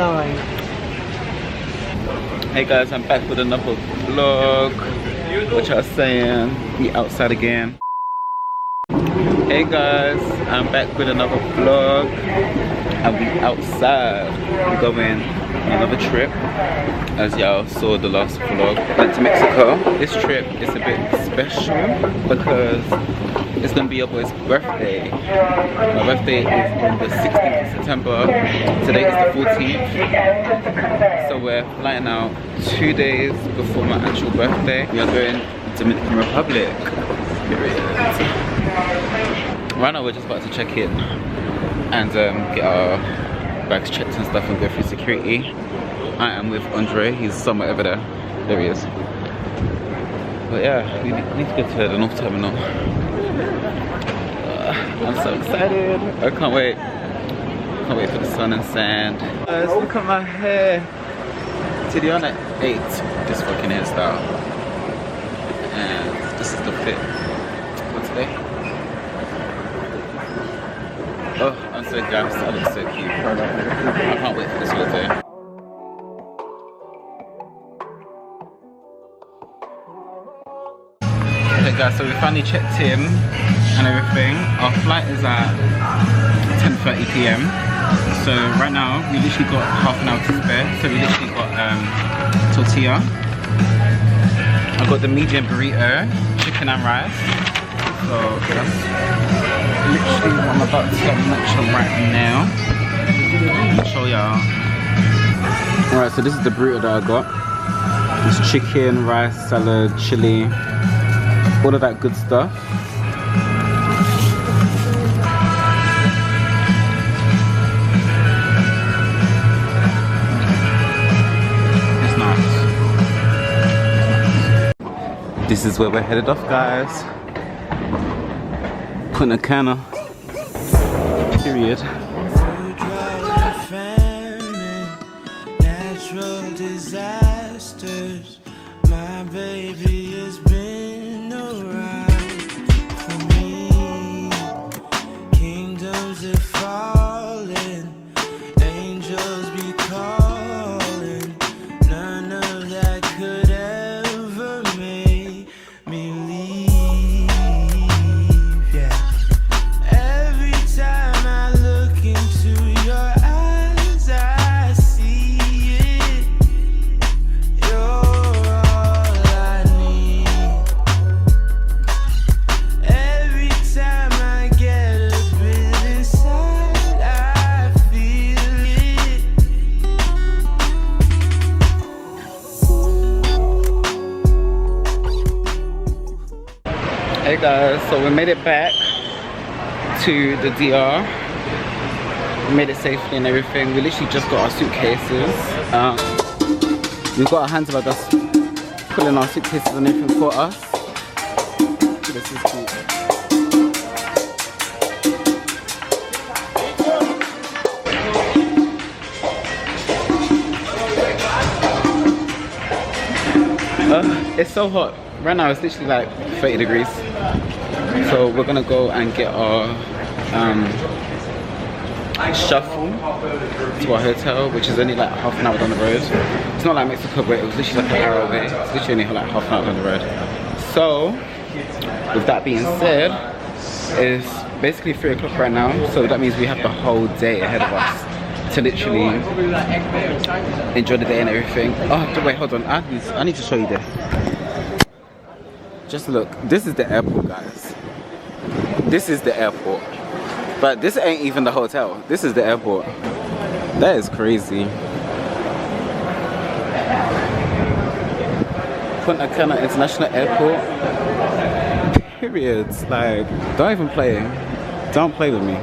Hey guys, I'm back with another vlog. What y'all saying? We outside again. Hey guys, I'm back with another vlog. And we outside. We're going on another trip. As y'all saw the last vlog, went to Mexico. This trip is a bit special because it's gonna be your boy's birthday. My birthday is on the 16th of September. Today is the 14th. So we're flying out 2 days before my actual birthday. We are going to Dominican Republic. Right now we're just about to check in and get our bags checked and stuff and go through security. I am with Andre, he's somewhere over there. There he is. But yeah, we need to go to the North Terminal. I'm so excited. I can't wait. Can't wait for the sun and sand. Guys, look at my hair. Today on at 8, this fucking hairstyle. And this is the fit for today. Oh, I'm so gassed. I look so cute. I can't wait for this whole day. Okay guys, so we finally checked in and everything. Our flight is at 10:30 PM. So right now we literally got half an hour to spare. So we literally got tortilla. I got the medium burrito, chicken and rice. So that's literally what I'm about to mention right now. I'll show y'all. Alright, so this is the burrito that I got. It's chicken, rice, salad, chili, all of that good stuff. It's nice. This is where we're headed off, guys. Punta Cana. Period. Natural disasters. My baby has been around for me. Kingdoms are falling, angels be calling. None of that could ever make me leave. Yeah. Every time I look into your eyes, I see it. You're Hey guys, so we made it back to the DR. We made it safely and everything. We literally just got our suitcases. We've got our hands about us pulling our suitcases and everything for us. This is cool. It's so hot. Right now it's literally like 30 degrees. So we're gonna go and get our shuffle to our hotel, which is only like half an hour down the road. It's not like Mexico, but it was literally like an hour away. It's literally only like half an hour down the road. So with that being said, it's basically 3 o'clock right now. So that means we have the whole day ahead of us to literally enjoy the day and everything. Oh wait, hold on. I need to show you this. Just look, this is the airport, guys. This is the airport. But this ain't even the hotel. This is the airport. That is crazy. Punta Cana International Airport. Period. Like, don't even play. Don't play with me.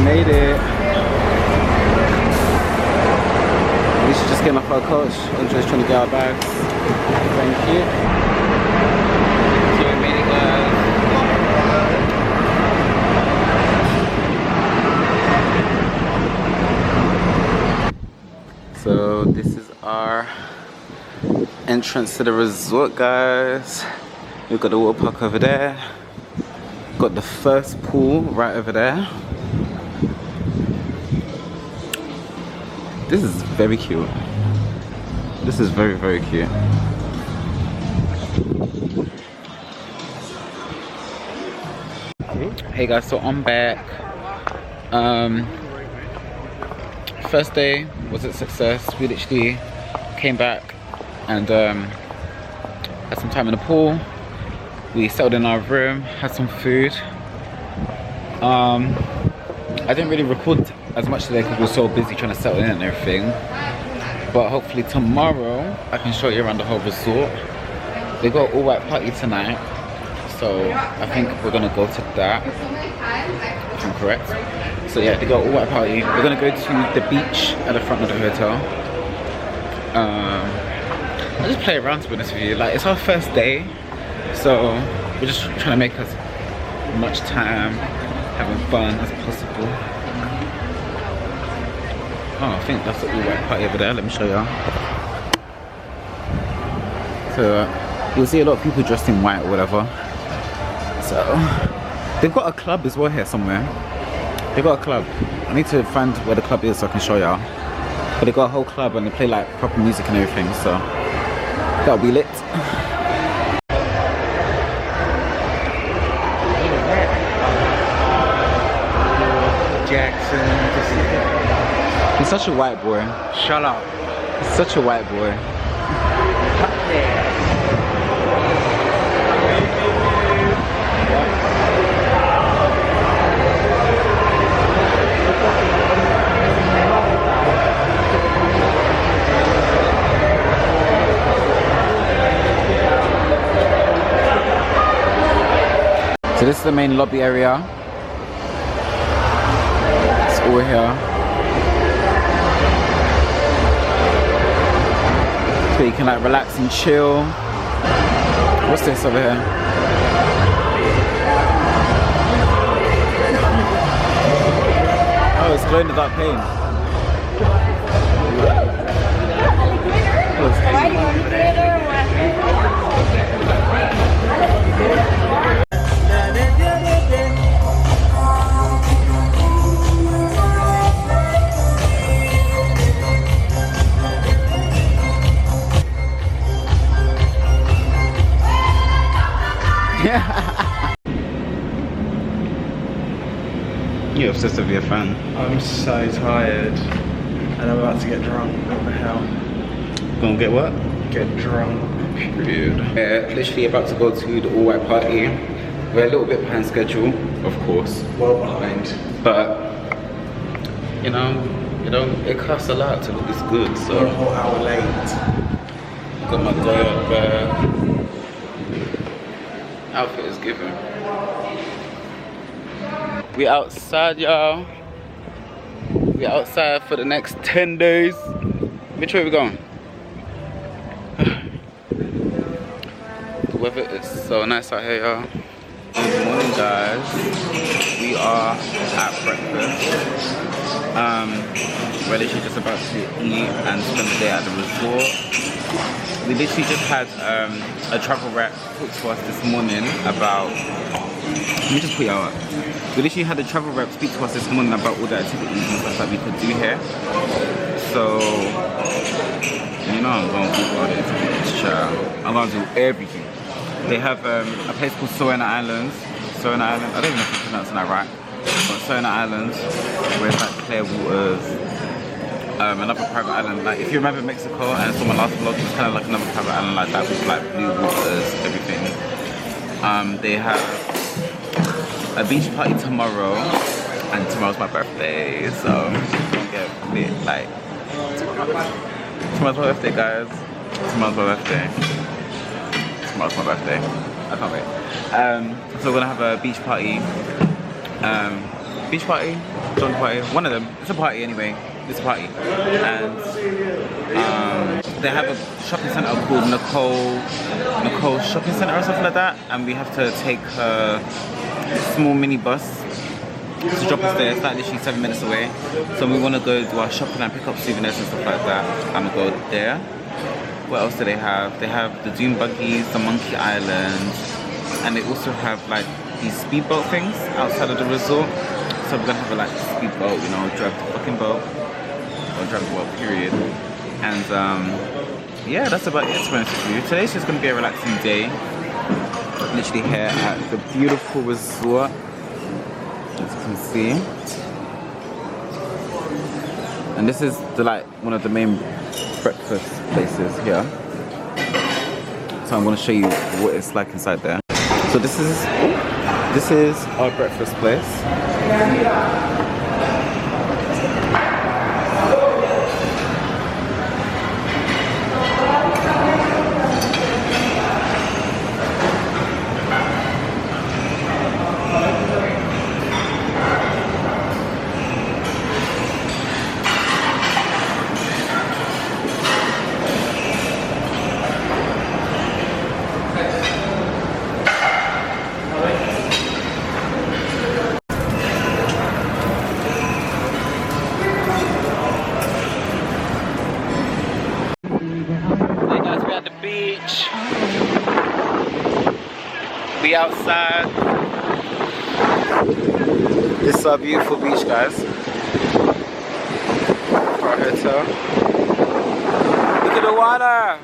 Made it. off our coach. I'm just trying to get our bags. Thank you. So we made it, guys. So this is our entrance to the resort, guys. We've got the water park over there. Got the first pool right over there. This is very cute. This is very, very cute. Hey guys, so I'm back. First day was a success. We literally came back and had some time in the pool. We settled in our room, had some food. I didn't really record as much today because we were so busy trying to settle in and everything. But hopefully tomorrow I can show you around the whole resort. They got an all-white party tonight, so I think we're gonna go to that, if I'm correct. So yeah, they got an all-white party. We're gonna go to the beach at the front of the hotel. I just play around, to be honest with you. Like, it's our first day, so we're just trying to make as much time having fun as possible. Oh, I think that's the all-white party over there. Let me show y'all. So you'll see a lot of people dressed in white or whatever. So they've got a club as well here somewhere. They got a club. I need to find where the club is so I can show y'all. But they got a whole club and they play like proper music and everything, so that'll be lit. Jackson. He's such a white boy. Shut up. He's such a white boy. So this is the main lobby area. It's all here. So you can like relax and chill. What's this over here? Oh, it's glow in the dark paint. You're obsessed with your fan. I'm so tired and I'm about to get drunk. What the hell? Gonna get what? Get drunk. Period. We're literally about to go to the all-white party. We're a little bit behind schedule, of course. Well behind. But you know, it costs a lot to look this good. So we're a whole hour late. Got my Goya outfit is given. We outside, y'all. We outside for the next 10 days. Which way we going? The weather is so nice out here, y'all. Good morning, guys. We are at breakfast. We're literally just about to eat and spend the day at the resort. We literally just had a travel rep talk to us this morning about. Let me just put you out. We literally had a travel rep speak to us this morning about all the activities and stuff that we could do here. So, you know I'm going to do all the activities, child. I'm going to do everything. They have a place called Serena Islands. Serena Island, I don't even know if I'm pronouncing that right. But Serena Islands, where it's like clear waters. Another private island. Like if you remember Mexico and it's on my last vlog, it's kind of like another private island like that with like blue waters, everything. They have a beach party tomorrow, and tomorrow's my birthday, so I'm gonna get lit like tomorrow's my birthday, guys. Tomorrow's my birthday. Tomorrow's my birthday. I can't wait. So we're gonna have a beach party. Beach party, John party, one of them. It's a party anyway. this party, and they have a shopping center called Nicole Shopping Center or something like that, and we have to take a small mini bus to drop us there. It's like literally 7 minutes away, so we want to go do our shopping and pick up souvenirs and stuff like that. I'm gonna go there. What else do they have? They have the dune buggies, the monkey island, and they also have like these speedboat things outside of the resort. So we're gonna have a like speedboat, you know, drive the fucking boat, or drive the boat, period. And yeah, that's about it, to be honest with you. Today's just gonna be a relaxing day. Literally here at the beautiful resort, as you can see. And this is the like one of the main breakfast places here. So I'm gonna show you what it's like inside there. So this is our breakfast place. We outside. This is our beautiful beach, guys. Our hotel. Look at the water.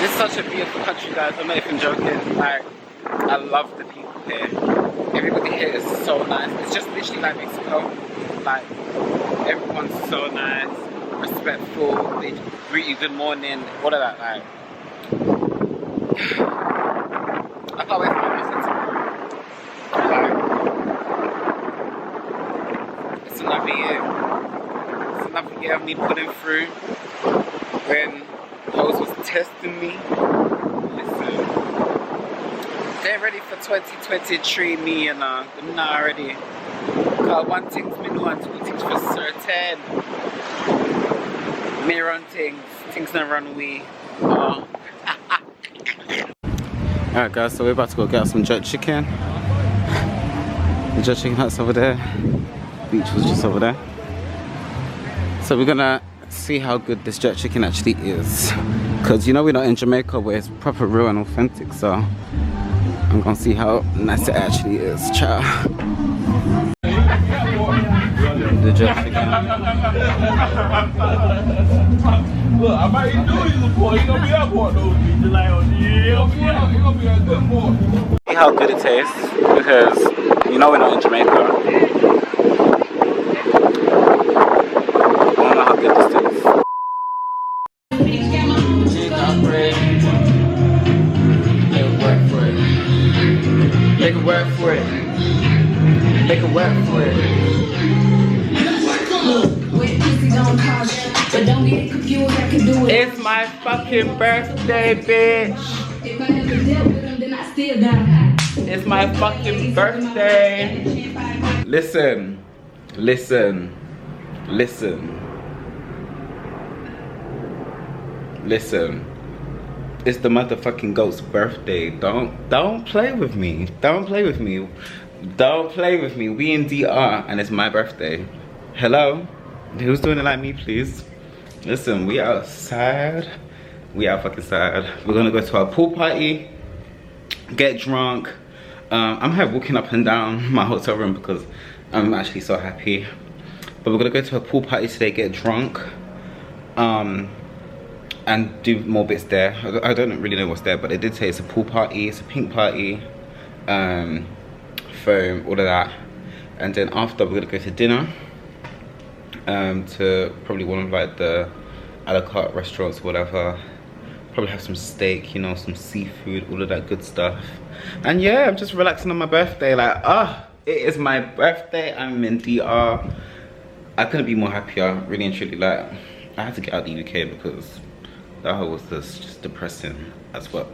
This is such a beautiful country, guys. I'm not even joking. Like, I love the people here. Everybody here is so nice. It's just literally like Mexico. Like, everyone's so nice, respectful. They greet you good morning, all of that. Like, I can't wait for my visit. Like, it's another year. It's another year of me putting through. When hoes was testing me. Listen, they're ready for 2023, me and I'm not already. Cause one thing's me know and two things for certain. Me run things not run away. Alright guys, so we're about to go get some jerk chicken. The jerk chicken hut's over there. Beach was just over there. So we're gonna see how good this jerk chicken actually is, because you know we're not in Jamaica where it's proper real and authentic, so I'm gonna see how nice it actually is. Ciao. The jerk chicken. Look, I might do you a boy. You gonna be up on those beaches like on you gonna be a good boy. See how good it tastes, because you know we're not in Jamaica. Make it work for it. Make it work for it. It's my fucking birthday, bitch. It's my fucking birthday. Listen. Listen. Listen. Listen. It's the motherfucking goat's birthday. Don't play with me. Don't play with me. Don't play with me. We in DR and it's my birthday. Hello? Who's doing it like me, please? Listen, we outside. We out fucking sad. We're gonna go to our pool party, get drunk. I'm here walking up and down my hotel room because I'm actually so happy. But we're gonna go to a pool party today, get drunk. And do more bits there. I don't really know what's there, but they did say it's a pool party, it's a pink party, foam, all of that. And then after we're gonna go to dinner, to probably one of like the a la carte restaurants or whatever. Probably have some steak, you know, some seafood, all of that good stuff. And yeah, I'm just relaxing on my birthday. Like, it is my birthday. I'm in DR. I couldn't be more happier, really and truly. Like, I had to get out the UK because that whole was just depressing as well.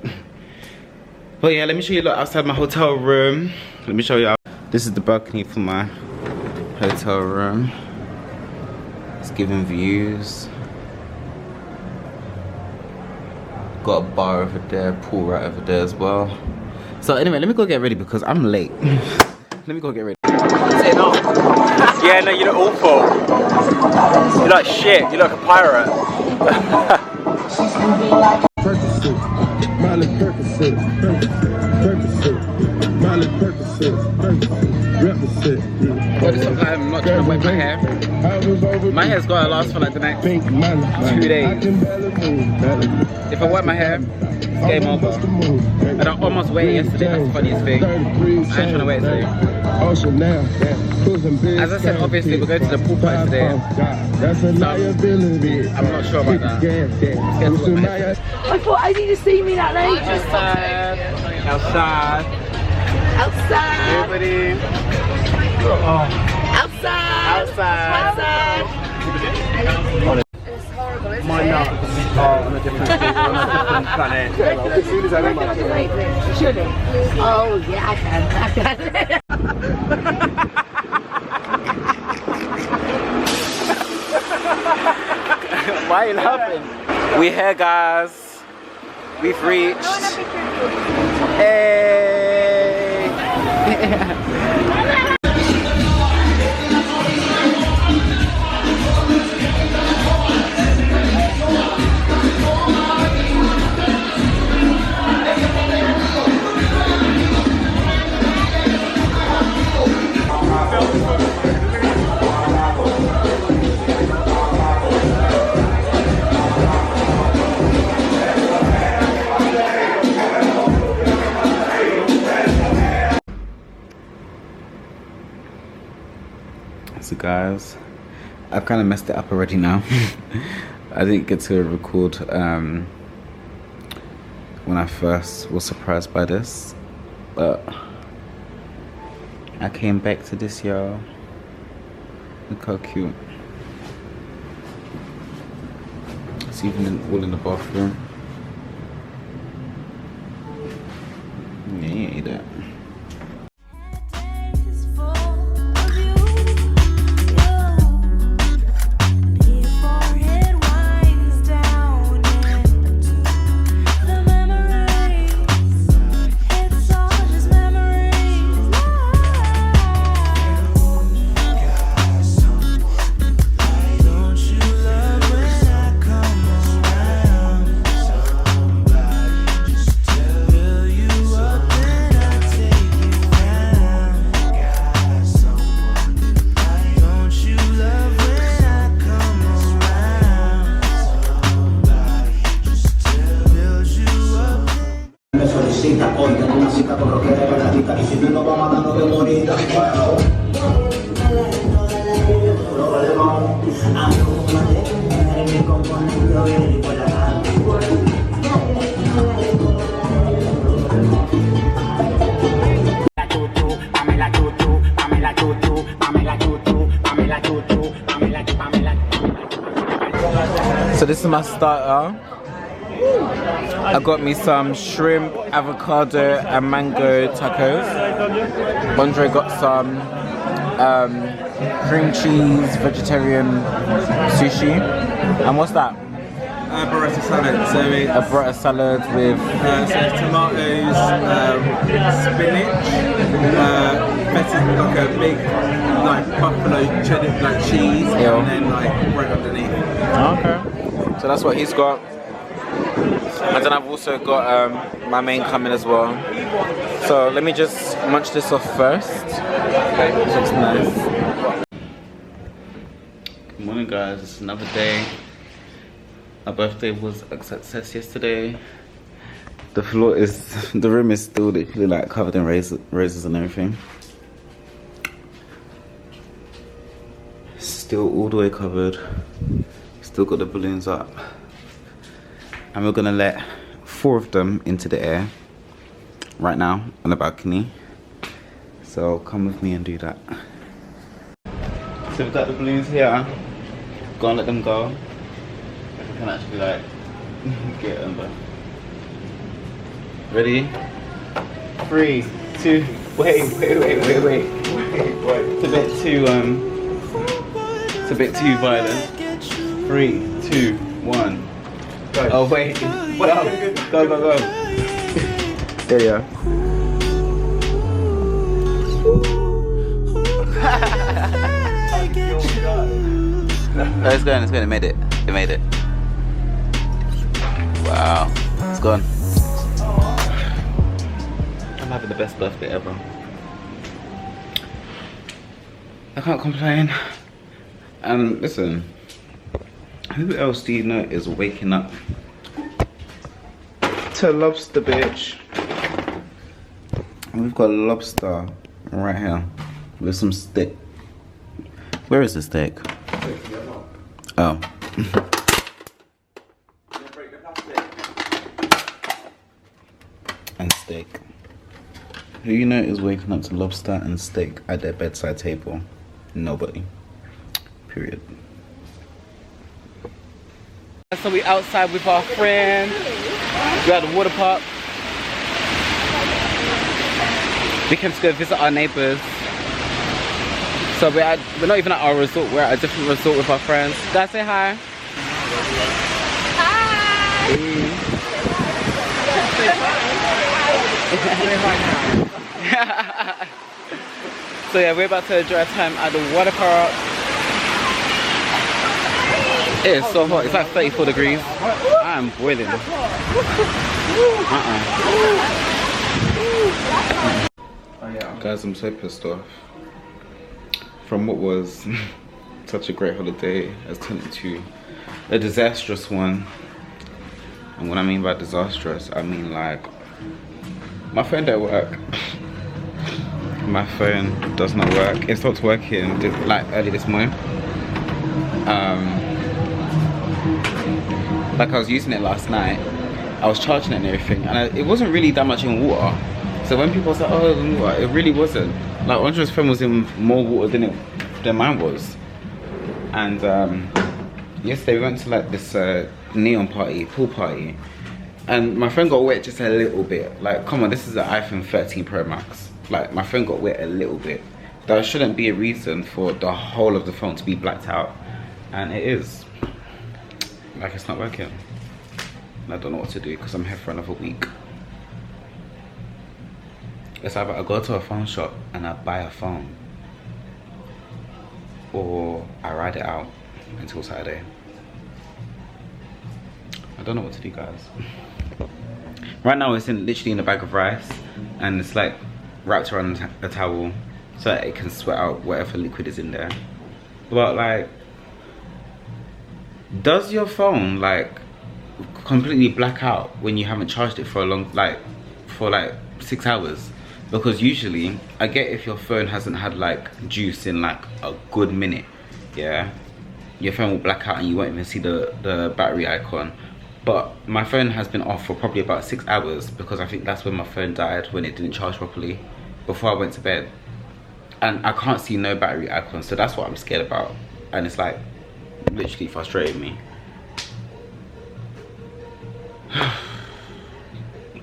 But yeah, let me show you, look, outside my hotel room. Let me show you. This is the balcony for my hotel room. It's giving views. Got a bar over there, pool right over there as well. So anyway, let me go get ready because I'm late. Let me go get ready. Say no. Yeah, no, you look awful. You look like shit. You look like a pirate. I got this sometime, I'm not trying to wet my hair. My hair's gotta last for like the next 2 days. If I wet my hair, it's game over. And I almost wet it yesterday, that's the funniest thing. I ain't trying to wet it today. As I said, obviously we're going to the pool party today. So I'm not sure about that. I thought I didn't see me that late. Outside. Everybody. Outside. It's horrible, isn't My it? nuts are on a different planet. As soon as I oh yeah, I can. Why are you laughing? We're here, guys. We've reached. Hey. So guys, I've kind of messed it up already now. I didn't get to record when I first was surprised by this, but I came back to this, y'all. Look how cute. It's even all in the bathroom. Yeah, that. So this is my starter. I got me some shrimp, avocado and mango tacos. Andre got some cream cheese vegetarian sushi. And what's that? Burrata salad. So it's A burrata salad with so it's tomatoes, spinach, feta, like a big like buffalo cheddar like cheese, Ew. and then like bread underneath. okay. So that's what he's got. And then I've also got my main coming as well. So let me just munch this off first. Okay, this looks nice. Good morning, guys. It's another day. My birthday was a success yesterday. The floor is, the room is still literally like covered in roses and everything. Still all the way covered. Still got the balloons up. And we're gonna let 4 of them into the air right now on the balcony. So come with me and do that. So So we've got the balloons here. Go and let them go. If I can actually like get them back. Ready? 3, 2, wait. It's a bit too violent. 3, 2, 1. Go. Oh wait. Well, go. There you are. Oh, it's going, it made it. It made it. Wow. It's gone. I'm having the best birthday ever. I can't complain. And listen, who else do you know is waking up to lobster, bitch? And we've got lobster right here with some steak. Where is the steak? Oh. And steak. Who you know is waking up to lobster and steak at their bedside table? Nobody. Period. So we outside with our friend. We're at the water park. We came to go visit our neighbours. So we're not even at our resort, we're at a different resort with our friends. Guys, say hi. Hi! So yeah, we're about to enjoy our time at the water park. It is so hot, it's like 34 degrees. I'm boiling. Guys, I'm so pissed off. From what was such a great holiday has turned into a disastrous one. And what I mean by disastrous, I mean like my phone don't work. My phone does not work. It stopped working like early this morning. Like I was using it last night. I was charging it and everything, and it wasn't really that much in water. So when people say, "Oh, the water," it really wasn't. Like Andre's phone was in more water than mine was. And yesterday we went to like this neon party, pool party, and my phone got wet just a little bit. Like, come on, this is an iPhone 13 Pro Max. Like, my phone got wet a little bit. There shouldn't be a reason for the whole of the phone to be blacked out, and it is. Like, it's not working. And I don't know what to do because I'm here for another week. It's either I go to a phone shop and I buy a phone, or I ride it out until Saturday. I don't know what to do, guys. Right now it's literally in a bag of rice, and it's like wrapped around a towel so that it can sweat out whatever liquid is in there. But like, does your phone like completely black out when you haven't charged it for a long, for 6 hours? Because usually, I get if your phone hasn't had like juice in like a good minute, yeah, your phone will black out and you won't even see the battery icon. But my phone has been off for probably about 6 hours because I think that's when my phone died, when it didn't charge properly before I went to bed. And I can't see no battery icon, so that's what I'm scared about. And it's like literally frustrating me. I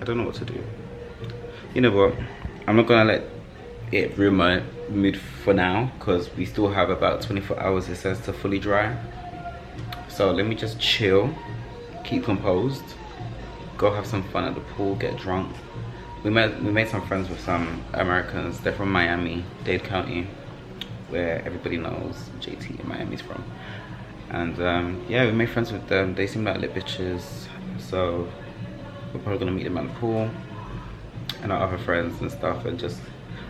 don't know what to do. You know what? I'm not gonna let it ruin my mood for now because we still have about 24 hours, it says, to fully dry. So let me just chill, keep composed, go have some fun at the pool, get drunk. We made some friends with some Americans. They're from Miami, Dade County, where everybody knows JT in Miami's from. And yeah, we made friends with them. They seem like lit bitches, so we're probably gonna meet them at the pool and our other friends and stuff, and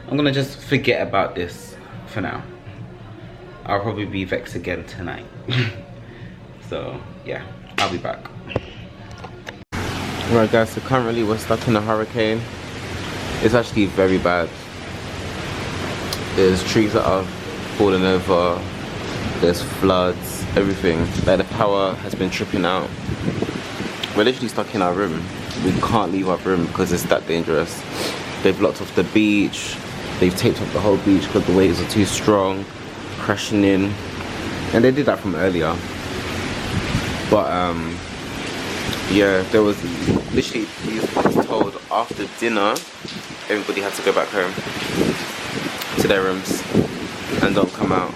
I'm gonna just forget about this for now. I'll probably be vexed again tonight. So yeah, I'll be back. Right guys, so currently we're stuck in a hurricane. It's actually very bad. There's trees that are falling over, there's floods, everything. Like, the power has been tripping out. We're literally stuck in our room. We can't leave our room because it's that dangerous. They've blocked off the beach. They've taped up the whole beach because the waves are too strong. crashing in, and they did that from earlier. But yeah, there was literally, we was told after dinner everybody had to go back home to their rooms and don't come out.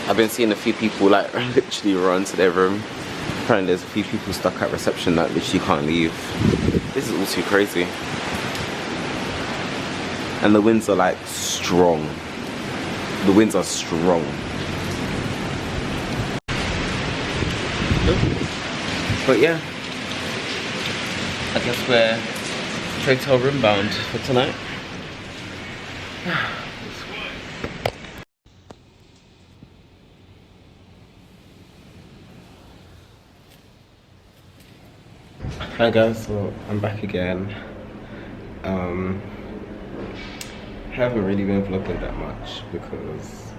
I've been seeing a few people like literally run to their room. Apparently there's a few people stuck at reception that literally can't leave. This is all too crazy. And the winds are like strong. The winds are strong. But yeah, I guess we're hotel room bound for tonight. Hi guys, so I'm back again. Haven't really been vlogging that much because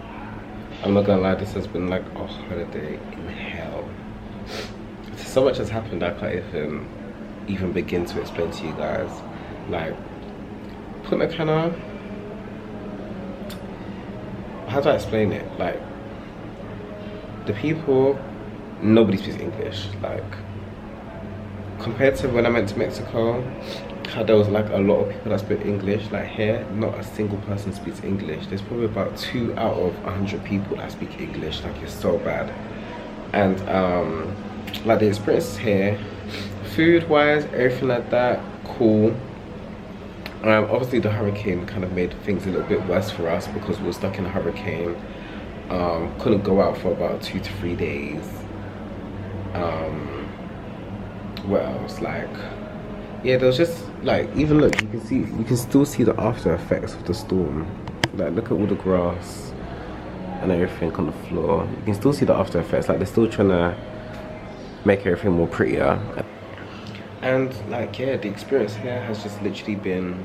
I'm not gonna lie, this has been like a holiday in hell. So much has happened I can't even begin to explain to you guys. Like, Punta Cana, how do I explain it? Like, the people, nobody speaks English. Like, compared to when I went to Mexico, how there was like a lot of people that speak English. Like here, not a single person speaks English. There's probably about 2 out of 100 people that speak English. Like, it's so bad. And like the experience here, food wise, everything like that, cool. Obviously the hurricane kind of made things a little bit worse for us because we were stuck in a hurricane. Couldn't go out for about 2 to 3 days. What else? Like, yeah, there was just like, even look, you can still see the after effects of the storm. Like, look at all the grass and everything on the floor. You can still see the after effects. Like, they're still trying to make everything more prettier. And like, yeah, the experience here has just literally been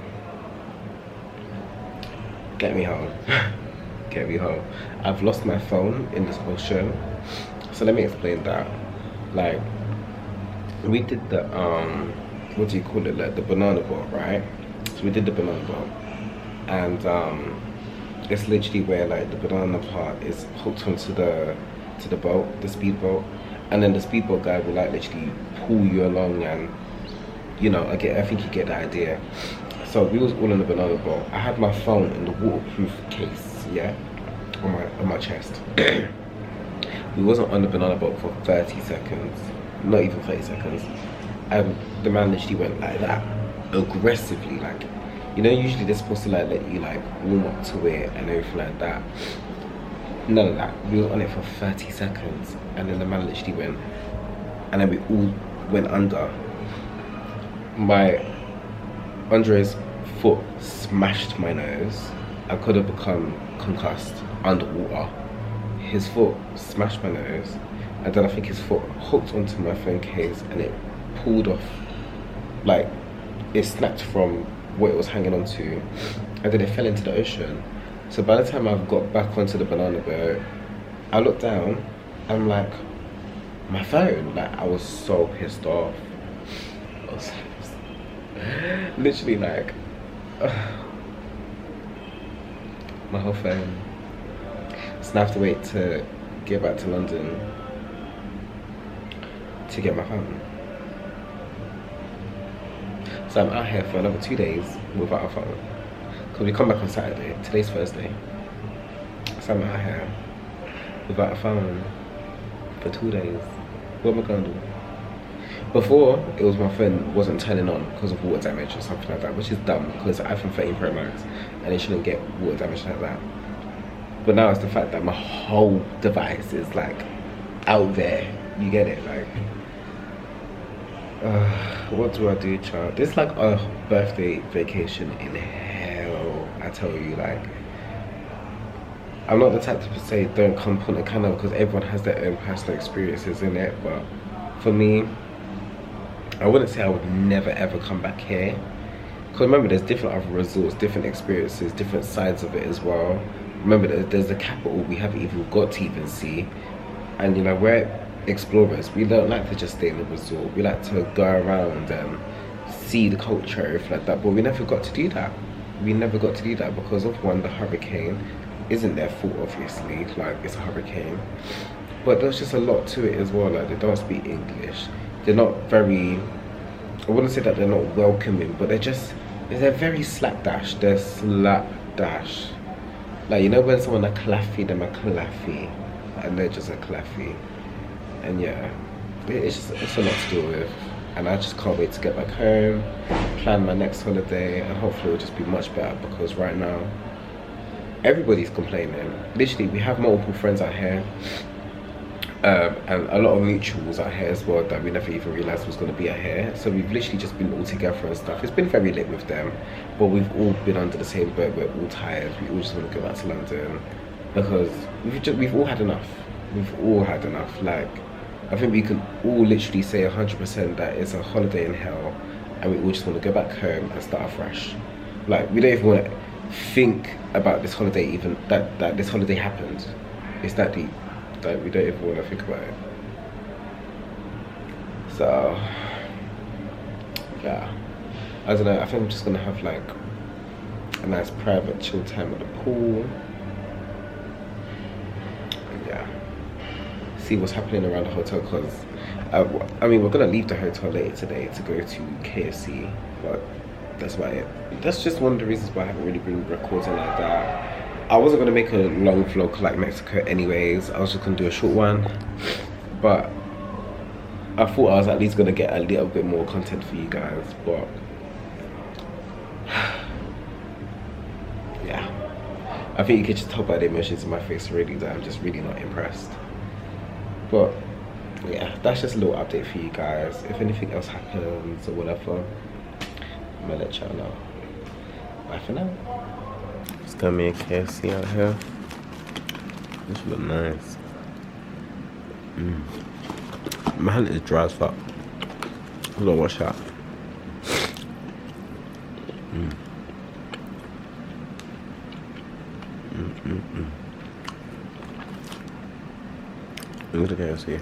get me home. Get me home. I've lost my phone in this ocean, so let me explain that. Like, we did the what do you call it, like the banana boat, right? So we did the banana boat, and it's literally where like the banana part is hooked onto the boat, the speedboat, and then the speedboat guy will like literally pull you along, and you know, I think you get the idea. So we was all in the banana boat. I had my phone in the waterproof case, yeah, on my chest. We wasn't on the banana boat for 30 seconds, not even 30 seconds. The man literally went like that, aggressively, like, you know, usually they're supposed to like let you like warm up to it and everything like that. None of that. We was on it for 30 seconds, and then the man literally went, and then we all went under. Andre's foot smashed my nose. I could have become concussed underwater. His foot smashed my nose, and then I think his foot hooked onto my phone case and it pulled off, like it snapped from what it was hanging onto, and then it fell into the ocean. So by the time I got back onto the banana boat, I looked down and I'm like, my phone. Like, I was so pissed off. I was literally like, my whole phone. So I have to wait to get back to London to get my phone. So I'm out here for another 2 days without a phone. Because we come back on Saturday. Today's Thursday. So I'm out here without a phone for 2 days. What am I gonna do? Before, it was my phone wasn't turning on because of water damage or something like that, which is dumb because it's iPhone 13 Pro Max and it shouldn't get water damage like that. But now it's the fact that my whole device is like out there. You get it? Like, what do I do, child? This is like a birthday vacation in hell, I tell you. Like, I'm not the type to say don't come Punta Cana because everyone has their own personal experiences in it, but for me, I wouldn't say I would never ever come back here. Because remember, there's different other resorts, different experiences, different sides of it as well. Remember, there's the capital we haven't even got to even see. And you know, we're explorers. We don't like to just stay in the resort. We like to go around and see the culture, everything like that. But we never got to do that. We never got to do that because of one, the hurricane, isn't their fault, obviously. Like, it's a hurricane. But there's just a lot to it as well. Like, they don't speak English. They're not very, I wouldn't say that they're not welcoming, but they're very slapdash. They're slapdash. Like, you know when someone a claffy, them a claffy, and they're just a claffy. And yeah, it's a lot to deal with. And I just can't wait to get back home, plan my next holiday, and hopefully it'll just be much better, because right now, everybody's complaining. Literally, we have multiple friends out here, and a lot of mutuals out here as well that we never even realised was going to be out here. So we've literally just been all together and stuff. It's been very lit with them, but we've all been under the same boat. We're all tired. We all just want to go back to London, because we've all had enough. We've all had enough. Like, I think we can all literally say 100% that it's a holiday in hell, and we all just want to go back home and start afresh. Like, we don't even want to think about this holiday, even that this holiday happened. It's that deep. Like, we don't even want to think about it. So yeah, I don't know, I think I'm just gonna have like a nice private chill time at the pool. And yeah, see what's happening around the hotel, because I mean, we're gonna leave the hotel later today to go to KFC, but that's about it. That's just one of the reasons why I haven't really been recording like that. I wasn't gonna make a long vlog like Mexico anyways. I was just gonna do a short one, but I thought I was at least gonna get a little bit more content for you guys. But yeah, I think you could just tell by the emotions in my face already that I'm just really not impressed. But yeah, that's just a little update for you guys. If anything else happens or whatever, I'm gonna let y'all know. Bye for now. Just got me a KFC out here. This look nice. My hand is dry as fuck. Hold on, watch out. Look at the KFC.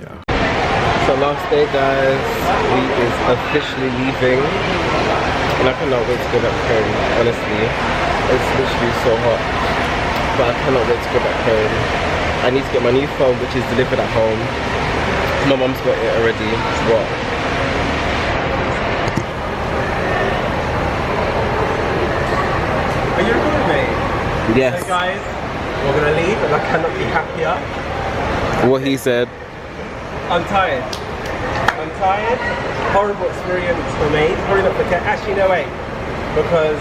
Yeah. So last day, guys, we is officially leaving, and I cannot wait to go back home. Honestly, it's literally so hot, but I cannot wait to go back home. I need to get my new phone, which is delivered at home. My mum's got it already. What? Are you recording me? Yes. So guys, we're gonna leave, and I cannot be happier. What he said. I'm tired. I'm tired. Horrible experience for me. Probably not forget. Actually, no wait, because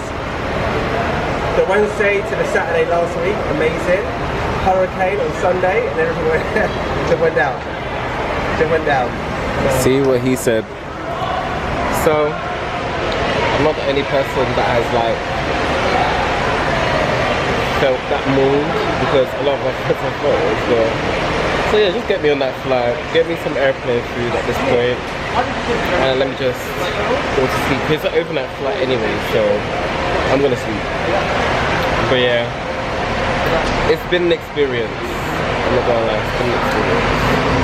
the Wednesday to the Saturday last week, amazing. Hurricane on Sunday, and everything went down. It went down. See what he said. So I'm not the only person that has like felt that mood, because a lot of my friends have felt it as well. So yeah, just get me on that flight, get me some airplane food at this point, and let me just go to sleep. It's an overnight flight anyway, so I'm gonna sleep. But yeah, it's been an experience. I'm not gonna lie, it's been an experience.